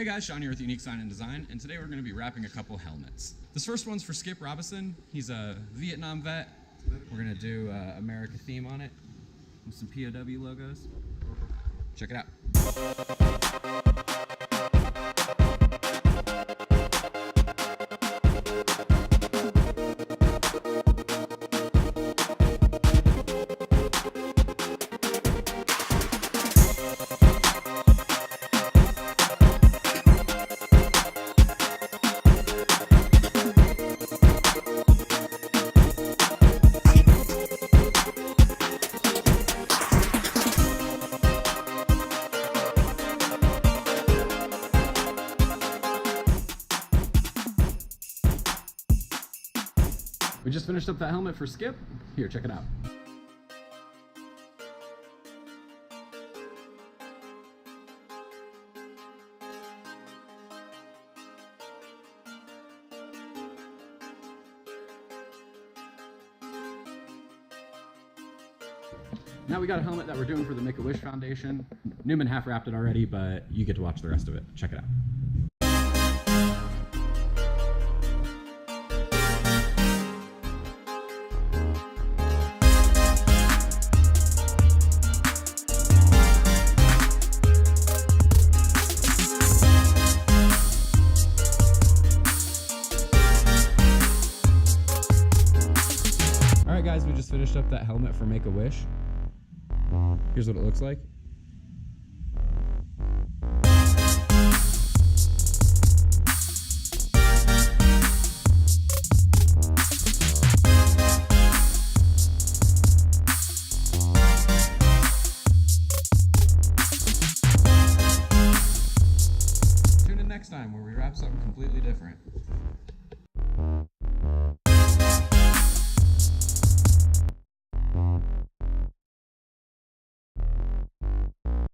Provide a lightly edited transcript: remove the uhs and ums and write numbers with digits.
Hey guys, Shawn here with Unique Sign and Design, and today we're going to be wrapping a couple helmets. This first one's for Skip Robinson. He's a Vietnam vet. We're going to do America theme on it with some POW logos. Check it out. We just finished up that helmet for Skip. Here, check it out. Now we got a helmet that we're doing for the Make-A-Wish Foundation. Newman half wrapped it already, but you get to watch the rest of it. Check it out. Alright guys, we just finished up that helmet for Make-A-Wish. Here's what it looks like. Tune in next time where we wrap something completely different.